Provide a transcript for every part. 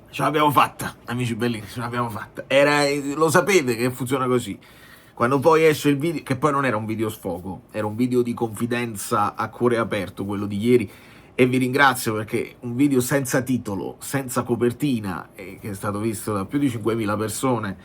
Ce l'abbiamo fatta, amici bellini, ce l'abbiamo fatta. Lo sapete che funziona così. Quando poi esce il video, che poi non era un video sfogo, era un video di confidenza a cuore aperto, quello di ieri, e vi ringrazio perché un video senza titolo, senza copertina, che è stato visto da più di 5.000 persone,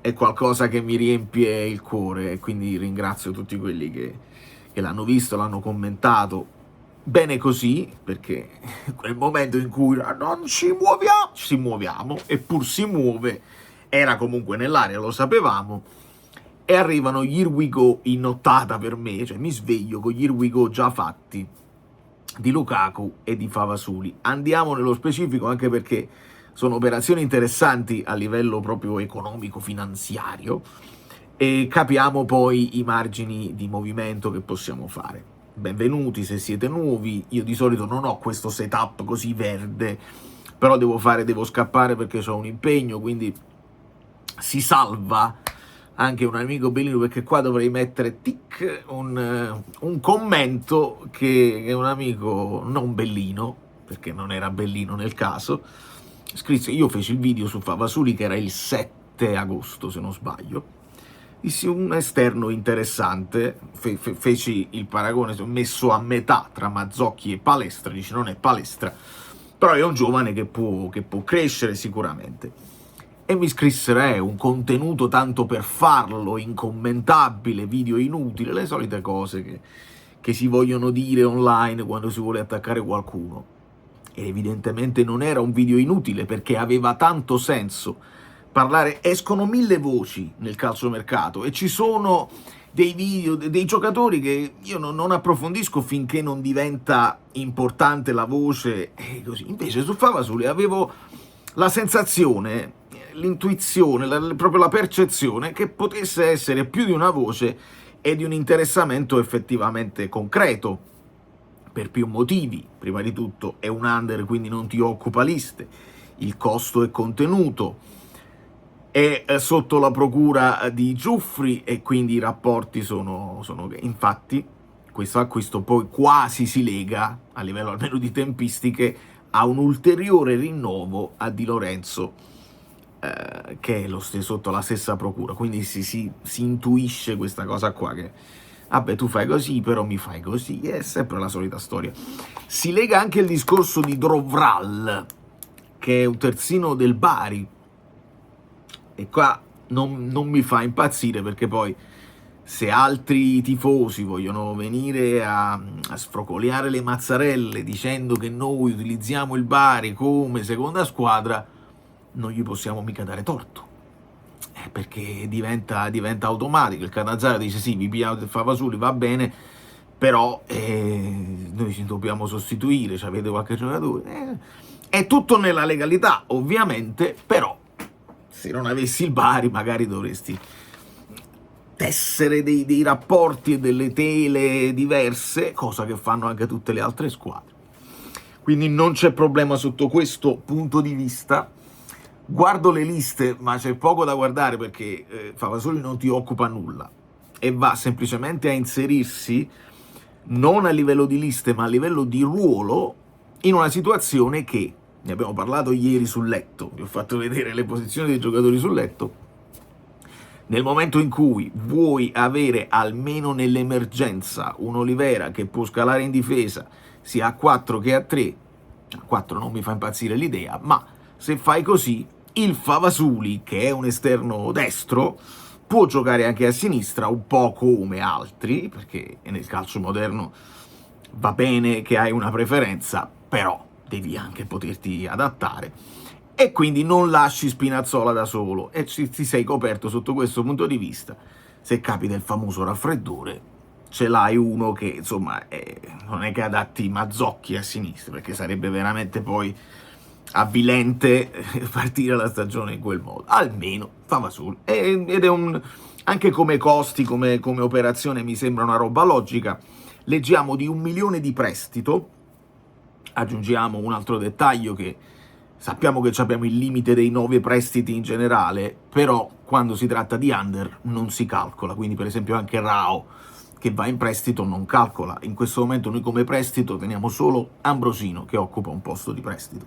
è qualcosa che mi riempie il cuore, e quindi ringrazio tutti quelli che l'hanno visto, l'hanno commentato. Bene così, perché quel momento in cui non ci muoviamo, eppur si muove, era comunque nell'aria, lo sapevamo, e arrivano gli Here We Go in nottata per me, cioè mi sveglio con gli Here We Go già fatti, di Lukaku e di Favasuli. Andiamo nello specifico anche perché sono operazioni interessanti a livello proprio economico-finanziario e capiamo poi i margini di movimento che possiamo fare. Benvenuti se siete nuovi, io di solito non ho questo setup così verde, però devo scappare perché ho un impegno, quindi si salva anche un amico bellino, perché qua dovrei mettere tic un commento che un amico non bellino, perché non era bellino nel caso, scrisse. Io feci il video su Favasuli che era il 7 agosto se non sbaglio, dissi un esterno interessante, feci il paragone messo a metà tra Mazzocchi e Palestra, dice non è Palestra, però è un giovane che può crescere sicuramente. E mi scrissero un contenuto tanto per farlo, incommentabile, video inutile, le solite cose che si vogliono dire online quando si vuole attaccare qualcuno. E evidentemente non era un video inutile, perché aveva tanto senso parlare. Escono 1000 voci nel calciomercato e ci sono dei video, dei giocatori che io non approfondisco finché non diventa importante la voce, e così. Invece su Favasuli avevo la sensazione, l'intuizione, proprio la percezione che potesse essere più di una voce e di un interessamento effettivamente concreto, per più motivi. Prima di tutto è un under, quindi non ti occupa liste, il costo è contenuto, è sotto la procura di Giuffri e quindi i rapporti sono infatti questo acquisto poi quasi si lega, a livello almeno di tempistiche, a un ulteriore rinnovo a Di Lorenzo, che è sotto la stessa procura, quindi si intuisce questa cosa qua, che vabbè, tu fai così, però mi fai così, è sempre la solita storia. Si lega anche il discorso di Drovral, che è un terzino del Bari, e qua non mi fa impazzire, perché poi se altri tifosi vogliono venire a sfrocoliare le mazzarelle dicendo che noi utilizziamo il Bari come seconda squadra, non gli possiamo mica dare torto, perché diventa automatico. Il Cannazaro dice sì, vi pigliamo il Favasuli, va bene, però noi ci dobbiamo sostituire, avete qualche giocatore? È tutto nella legalità, ovviamente, però se non avessi il Bari magari dovresti tessere dei rapporti e delle tele diverse, cosa che fanno anche tutte le altre squadre. Quindi non c'è problema sotto questo punto di vista. Guardo le liste, ma c'è poco da guardare, perché Favasoli non ti occupa nulla e va semplicemente a inserirsi non a livello di liste ma a livello di ruolo in una situazione che, ne abbiamo parlato ieri sul letto, vi ho fatto vedere le posizioni dei giocatori sul letto. Nel momento in cui vuoi avere almeno nell'emergenza un Olivera che può scalare in difesa sia a 4 che a 3, a 4 non mi fa impazzire l'idea, ma se fai così, il Favasuli, che è un esterno destro, può giocare anche a sinistra, un po' come altri, perché nel calcio moderno va bene che hai una preferenza, però devi anche poterti adattare, e quindi non lasci Spinazzola da solo, e ti sei coperto sotto questo punto di vista. Se capita il famoso raffreddore, ce l'hai uno che, insomma, non è che adatti Mazzocchi a sinistra, perché sarebbe veramente poi avvilente partire la stagione in quel modo. Almeno Favasuli, ed è anche come costi, come operazione, mi sembra una roba logica. Leggiamo di 1 milione di prestito, aggiungiamo un altro dettaglio, che sappiamo che abbiamo il limite dei 9 prestiti in generale, però quando si tratta di under non si calcola, quindi per esempio anche Rao, che va in prestito, non calcola. In questo momento noi come prestito teniamo solo Ambrosino, che occupa un posto di prestito,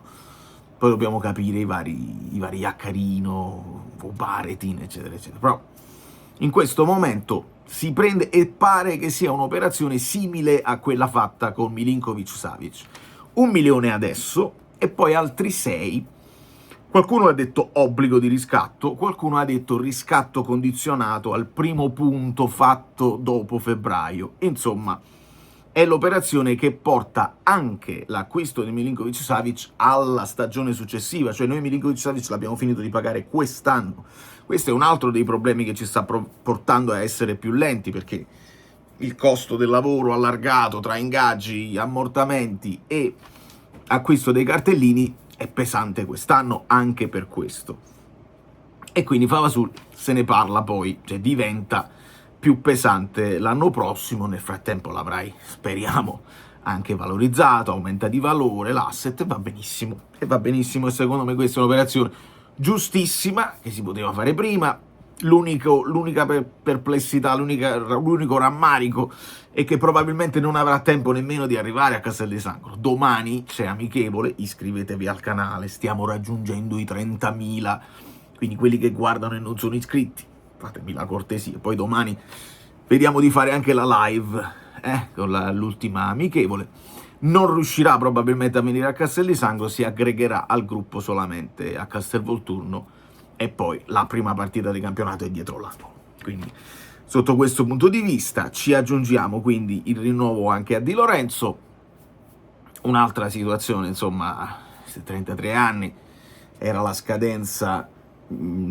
poi dobbiamo capire i vari Iaccarino, Varetin, eccetera, eccetera. Però in questo momento si prende e pare che sia un'operazione simile a quella fatta con Milinkovic-Savic. 1 milione adesso e poi altri 6. Qualcuno ha detto obbligo di riscatto, qualcuno ha detto riscatto condizionato al primo punto fatto dopo febbraio. Insomma, è l'operazione che porta anche l'acquisto di Milinkovic-Savic alla stagione successiva, cioè noi Milinkovic-Savic l'abbiamo finito di pagare quest'anno. Questo è un altro dei problemi che ci sta portando a essere più lenti, perché il costo del lavoro allargato tra ingaggi, ammortamenti e acquisto dei cartellini è pesante quest'anno anche per questo. E quindi Favasul se ne parla poi, cioè diventa più pesante l'anno prossimo. Nel frattempo l'avrai, speriamo, anche valorizzato, aumenta di valore l'asset, e va benissimo, e secondo me questa è un'operazione giustissima, che si poteva fare prima. L'unica perplessità, l'unico rammarico è che probabilmente non avrà tempo nemmeno di arrivare a Castel di Sangro. Domani c'è amichevole, iscrivetevi al canale, stiamo raggiungendo i 30.000, quindi quelli che guardano e non sono iscritti, fatemi la cortesia. Poi domani vediamo di fare anche la live con l'ultima amichevole. Non riuscirà probabilmente a venire a Castel di Sangro, si aggregherà al gruppo solamente a Castelvolturno, e poi la prima partita di campionato è dietro l'angolo. Quindi sotto questo punto di vista ci aggiungiamo quindi il rinnovo anche a Di Lorenzo. Un'altra situazione, insomma, 33 anni, era la scadenza,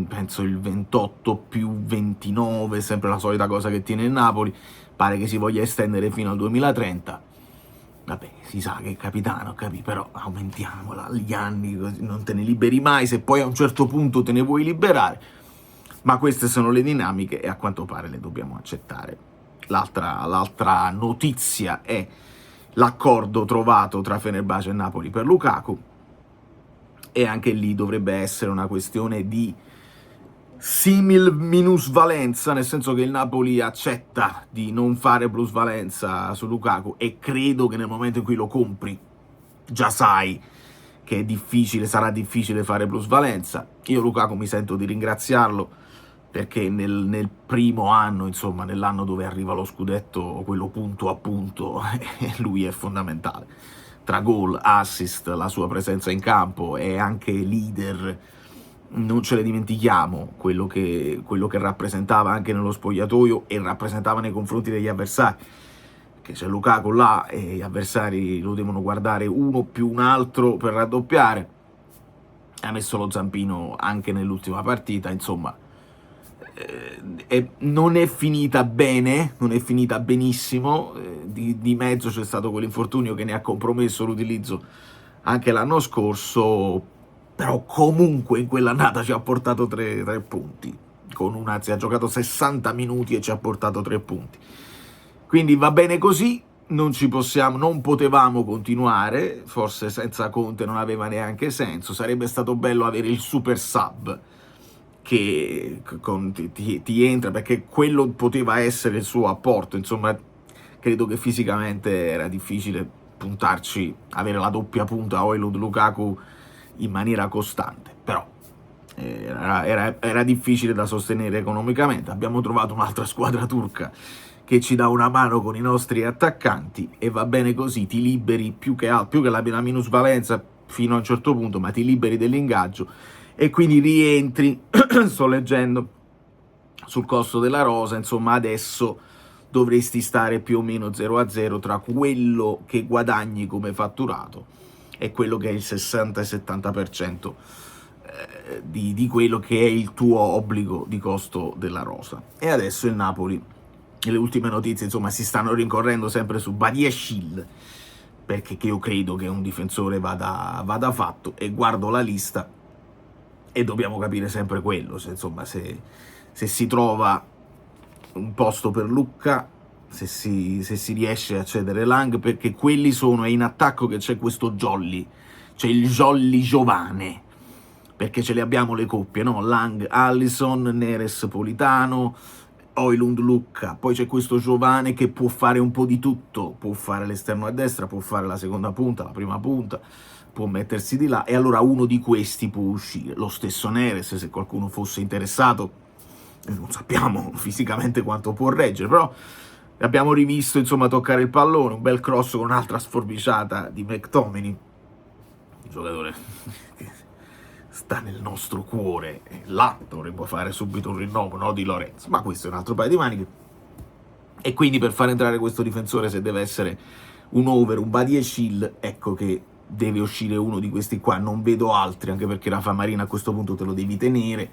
penso il 28+29, sempre la solita cosa che tiene il Napoli, pare che si voglia estendere fino al 2030. Vabbè, si sa che è capitano, però aumentiamola gli anni, così non te ne liberi mai, se poi a un certo punto te ne vuoi liberare. Ma queste sono le dinamiche e a quanto pare le dobbiamo accettare. L'altra notizia è l'accordo trovato tra Fenerbahce e Napoli per Lukaku, e anche lì dovrebbe essere una questione di simil minusvalenza, nel senso che il Napoli accetta di non fare plusvalenza su Lukaku, e credo che nel momento in cui lo compri già sai che è difficile, sarà difficile fare plusvalenza. Io Lukaku mi sento di ringraziarlo, perché nel primo anno, insomma nell'anno dove arriva lo scudetto, quello punto a punto, lui è fondamentale. Tra gol, assist, la sua presenza in campo, è anche leader. Non ce le dimentichiamo quello che rappresentava anche nello spogliatoio e rappresentava nei confronti degli avversari, che c'è Lukaku là e gli avversari lo devono guardare uno più un altro per raddoppiare. Ha messo lo zampino anche nell'ultima partita, insomma non è finita bene, non è finita benissimo. Di mezzo c'è stato quell'infortunio che ne ha compromesso l'utilizzo anche l'anno scorso, però comunque in quell'annata ci ha portato 3 punti, ha giocato 60 minuti e ci ha portato 3 punti, quindi va bene così. Non potevamo continuare, forse senza Conte non aveva neanche senso. Sarebbe stato bello avere il super sub che ti entra, perché quello poteva essere il suo apporto. Insomma, credo che fisicamente era difficile puntarci, avere la doppia punta Højlund-Lukaku in maniera costante, però era difficile da sostenere economicamente. Abbiamo trovato un'altra squadra turca che ci dà una mano con i nostri attaccanti, e va bene così. Ti liberi più che la minusvalenza fino a un certo punto, ma ti liberi dell'ingaggio e quindi rientri. Sto leggendo sul costo della rosa, insomma adesso dovresti stare più o meno 0-0 tra quello che guadagni come fatturato e quello che è il 60-70% di quello che è il tuo obbligo di costo della rosa. E adesso il Napoli, le ultime notizie, insomma, si stanno rincorrendo sempre su Badiashile, perché io credo che un difensore vada fatto, e guardo la lista e dobbiamo capire sempre quello, se si trova un posto per Lucca, se si riesce a cedere Lang, perché quelli sono, è in attacco che c'è questo Jolly, c'è il Jolly Giovane, perché ce le abbiamo le coppie, no? Lang, Allison, Neres, Politano, Højlund, Lucca, poi c'è questo Giovane che può fare un po' di tutto, può fare l'esterno a destra, può fare la seconda punta, la prima punta, può mettersi di là, e allora uno di questi può uscire. Lo stesso Neres, se qualcuno fosse interessato, non sappiamo fisicamente quanto può reggere, però abbiamo rivisto, insomma, toccare il pallone, un bel cross con un'altra sforbiciata di McTominay, un giocatore che sta nel nostro cuore, là dovremmo fare subito un rinnovo, no, di Lorenzo, ma questo è un altro paio di maniche. E quindi per far entrare questo difensore, se deve essere un over, un body e chill, ecco che deve uscire uno di questi qua, non vedo altri, anche perché Rafa Marina a questo punto te lo devi tenere,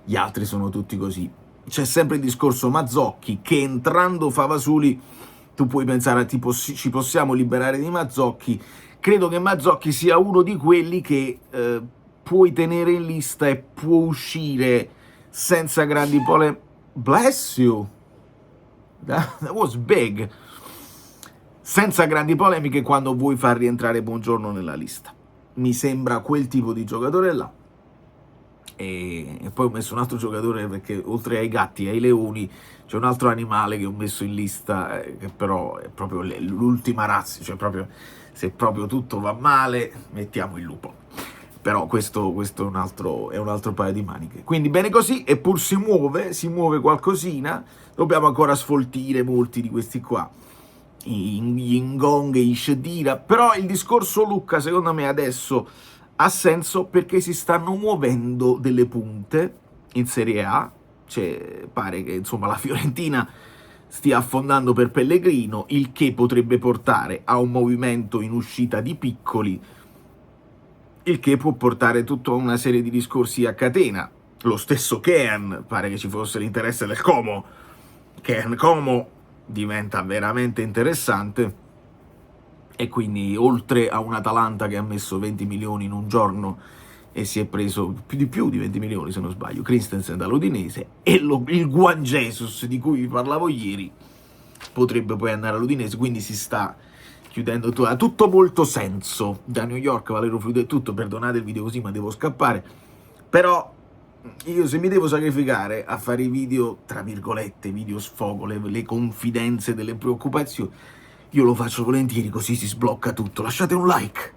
gli altri sono tutti così. C'è sempre il discorso Mazzocchi, che entrando Favasuli tu puoi pensare ci possiamo liberare di Mazzocchi. Credo che Mazzocchi sia uno di quelli che puoi tenere in lista e può uscire senza grandi bless you, that was big, senza grandi polemiche quando vuoi far rientrare Buongiorno nella lista. Mi sembra quel tipo di giocatore là. E poi ho messo un altro giocatore, perché oltre ai gatti e ai leoni c'è un altro animale che ho messo in lista, che però è proprio l'ultima razza, cioè proprio, se proprio tutto va male mettiamo il lupo. Però questo è un altro paio di maniche. Quindi bene così, eppur si muove qualcosina. Dobbiamo ancora sfoltire molti di questi qua, Yingong e Ishedira, però il discorso Lucca secondo me adesso ha senso, perché si stanno muovendo delle punte in Serie A, cioè pare che insomma la Fiorentina stia affondando per Pellegrino, il che potrebbe portare a un movimento in uscita di piccoli, il che può portare tutta una serie di discorsi a catena. Lo stesso Kean, pare che ci fosse l'interesse del Como, Kean Como diventa veramente interessante, e quindi oltre a un Atalanta che ha messo 20 milioni in un giorno e si è preso più di 20 milioni se non sbaglio, Christensen dall'Udinese, e il Juan Jesus di cui vi parlavo ieri potrebbe poi andare all'Udinese, quindi si sta chiudendo tutto, ha tutto molto senso. Da New York, Valero Fluido è tutto, perdonate il video così ma devo scappare, però io se mi devo sacrificare a fare i video, tra virgolette, video sfogo, le confidenze delle preoccupazioni, io lo faccio volentieri, così si sblocca tutto. Lasciate un like!